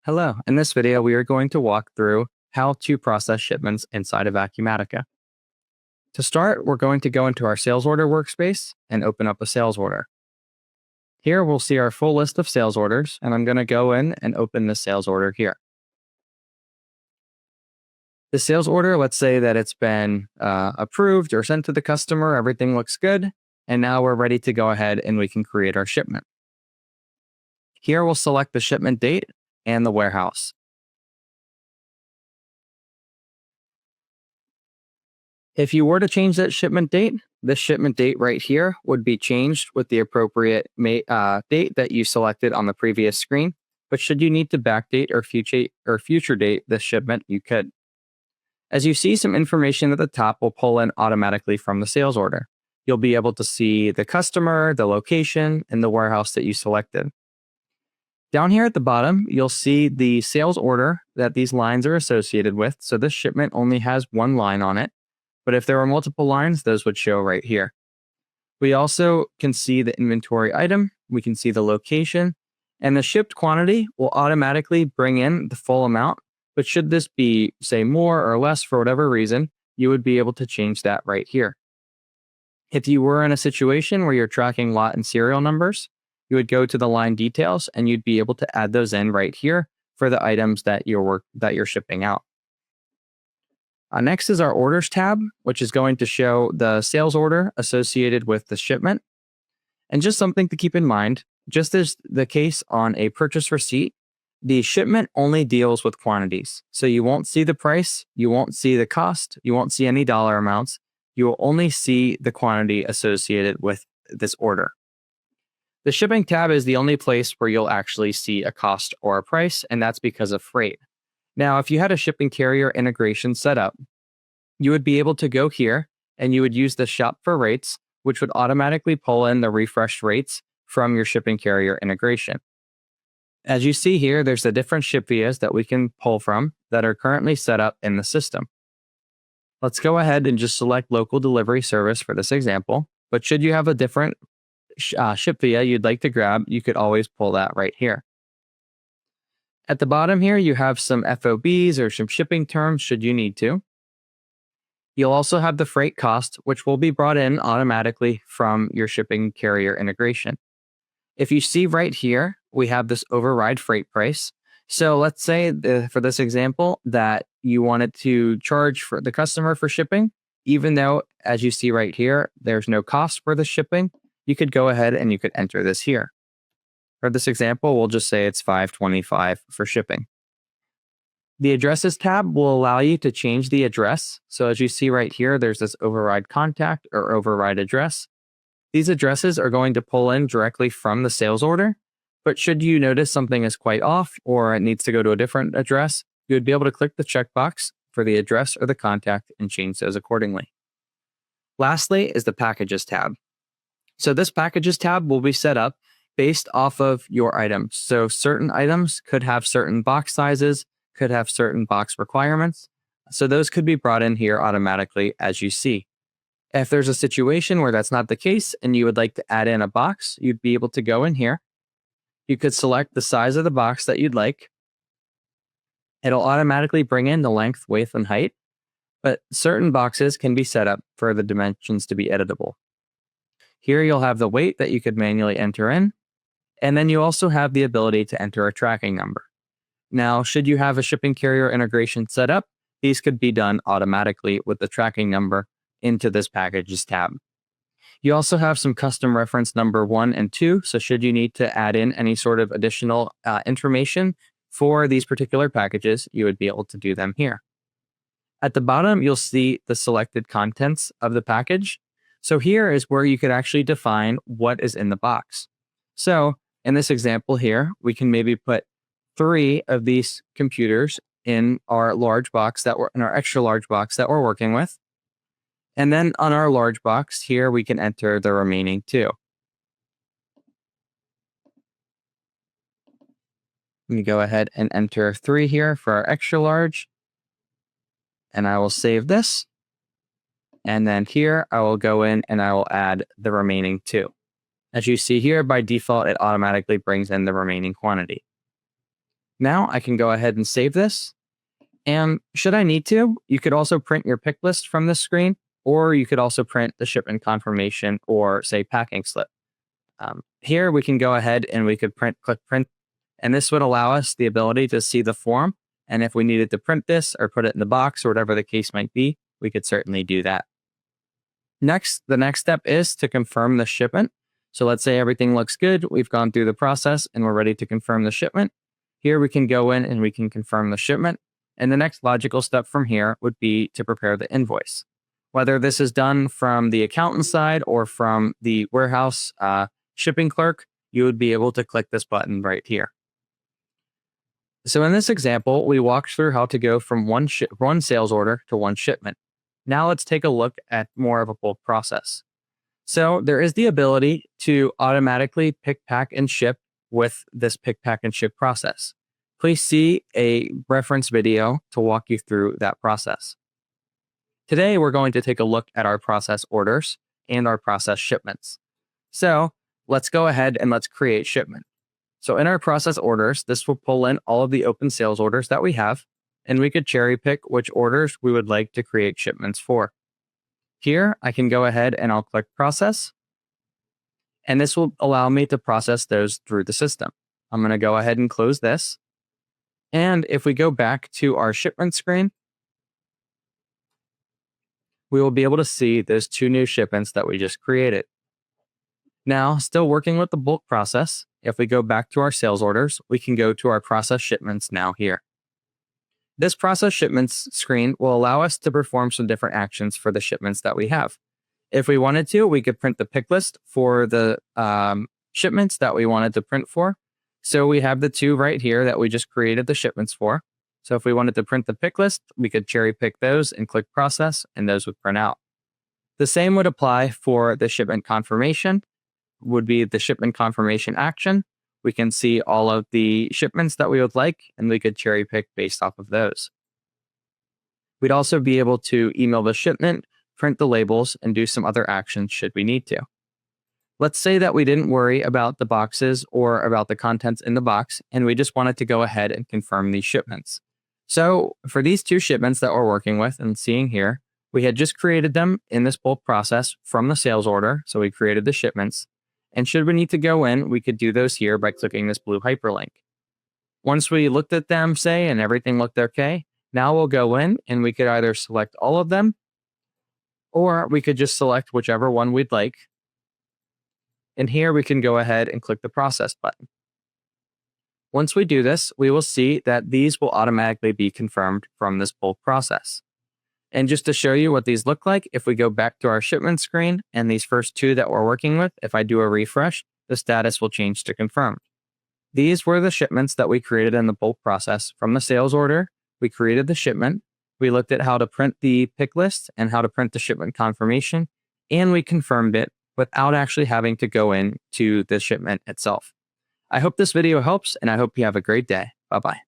Hello, in this video we are going to walk through how to process shipments inside of Acumatica. To start, we're going to go into our sales order workspace and open up a sales order. Here we'll see our full list of sales orders, and I'm going to go in and open the sales order here. The sales order, let's say that it's been approved or sent to the customer, everything looks good, and now we're ready to go ahead and we can create our shipment. Here we'll select the shipment date and the warehouse. If you were to change that shipment date, this shipment date right here would be changed with the appropriate date that you selected on the previous screen. But should you need to backdate or future date this shipment, you could. As you see, some information at the top will pull in automatically from the sales order. You'll be able to see the customer, the location, and the warehouse that you selected. Down here at the bottom, you'll see the sales order that these lines are associated with. So this shipment only has one line on it. But if there were multiple lines, those would show right here. We also can see the inventory item, we can see the location, and the shipped quantity will automatically bring in the full amount. But should this be, say, more or less for whatever reason, you would be able to change that right here. If you were in a situation where you're tracking lot and serial numbers, you would go to the line details and you'd be able to add those in right here for the items that you're shipping out. Next is our orders tab, which is going to show the sales order associated with the shipment. And just something to keep in mind, just as the case on a purchase receipt, the shipment only deals with quantities. So you won't see the price, you won't see the cost, you won't see any dollar amounts. You will only see the quantity associated with this order. The shipping tab is the only place where you'll actually see a cost or a price, and that's because of freight. Now, if you had a shipping carrier integration set up, you would be able to go here and you would use the shop for rates, which would automatically pull in the refreshed rates from your shipping carrier integration. As you see here, there's the different ship vias that we can pull from that are currently set up in the system. Let's go ahead and just select local delivery service for this example. But should you have a different ship via you'd like to grab, you could always pull that right here. At the bottom here, you have some FOBs or some shipping terms should you need to. You'll also have the freight cost, which will be brought in automatically from your shipping carrier integration. If you see right here, we have this override freight price. So let's say for this example that you wanted to charge for the customer for shipping, even though, as you see right here, there's no cost for the shipping, you could go ahead and you could enter this here. For this example, we'll just say it's $5.25 for shipping. The addresses tab will allow you to change the address. So as you see right here, there's this override contact or override address. These addresses are going to pull in directly from the sales order. But should you notice something is quite off or it needs to go to a different address, you would be able to click the checkbox for the address or the contact and change those accordingly. Lastly is the packages tab. So this packages tab will be set up based off of your items. So certain items could have certain box sizes, could have certain box requirements. So those could be brought in here automatically as you see. If there's a situation where that's not the case and you would like to add in a box, you'd be able to go in here. You could select the size of the box that you'd like. It'll automatically bring in the length, width, and height, but certain boxes can be set up for the dimensions to be editable. Here you'll have the weight that you could manually enter in, and then you also have the ability to enter a tracking number. Now, should you have a shipping carrier integration set up, these could be done automatically with the tracking number into this packages tab. You also have some custom reference number 1 and 2, so should you need to add in any sort of additional information for these particular packages, you would be able to do them here. At the bottom, you'll see the selected contents of the package. So here is where you could actually define what is in the box. So in this example here, we can maybe put 3 of these computers in our large box in our extra large box that we're working with. And then on our large box here, we can enter the remaining 2. Let me go ahead and enter 3 here for our extra large. And I will save this. And then here, I will go in and I will add the remaining 2. As you see here, by default, it automatically brings in the remaining quantity. Now I can go ahead and save this. And should I need to, you could also print your pick list from this screen, or you could also print the shipment confirmation or say packing slip. Here we can go ahead and we could click print, and this would allow us the ability to see the form. And if we needed to print this or put it in the box or whatever the case might be, we could certainly do that. Next, the next step is to confirm the shipment. So let's say everything looks good. We've gone through the process and we're ready to confirm the shipment. Here we can go in and we can confirm the shipment. And the next logical step from here would be to prepare the invoice. Whether this is done from the accountant side or from the warehouse shipping clerk, you would be able to click this button right here. So in this example, we walked through how to go from one sales order to one shipment. Now let's take a look at more of a bulk process. So there is the ability to automatically pick, pack, and ship with this pick, pack, and ship process. Please see a reference video to walk you through that process. Today, we're going to take a look at our process orders and our process shipments. So let's go ahead and let's create shipment. So in our process orders, this will pull in all of the open sales orders that we have, and we could cherry pick which orders we would like to create shipments for. Here, I can go ahead and I'll click process, and this will allow me to process those through the system. I'm going to go ahead and close this. And if we go back to our shipment screen, we will be able to see those 2 new shipments that we just created. Now, still working with the bulk process, if we go back to our sales orders, we can go to our process shipments now here. This process shipments screen will allow us to perform some different actions for the shipments that we have. If we wanted to, we could print the pick list for the shipments that we wanted to print for. So we have the 2 right here that we just created the shipments for. So if we wanted to print the pick list, we could cherry pick those and click process, and those would print out. The same would apply for the shipment confirmation, would be the shipment confirmation action. We can see all of the shipments that we would like, and we could cherry pick based off of those. We'd also be able to email the shipment, print the labels, and do some other actions should we need to. Let's say that we didn't worry about the boxes or about the contents in the box, and we just wanted to go ahead and confirm these shipments. So for these 2 shipments that we're working with and seeing here, we had just created them in this bulk process from the sales order. So we created the shipments. And should we need to go in, we could do those here by clicking this blue hyperlink. Once we looked at them, say, and everything looked okay, now we'll go in and we could either select all of them, or we could just select whichever one we'd like. And here we can go ahead and click the process button. Once we do this, we will see that these will automatically be confirmed from this bulk process. And just to show you what these look like, if we go back to our shipment screen and these first 2 that we're working with, if I do a refresh, the status will change to confirmed. These were the shipments that we created in the bulk process from the sales order. We created the shipment. We looked at how to print the pick list and how to print the shipment confirmation, and we confirmed it without actually having to go in to the shipment itself. I hope this video helps, and I hope you have a great day. Bye-bye.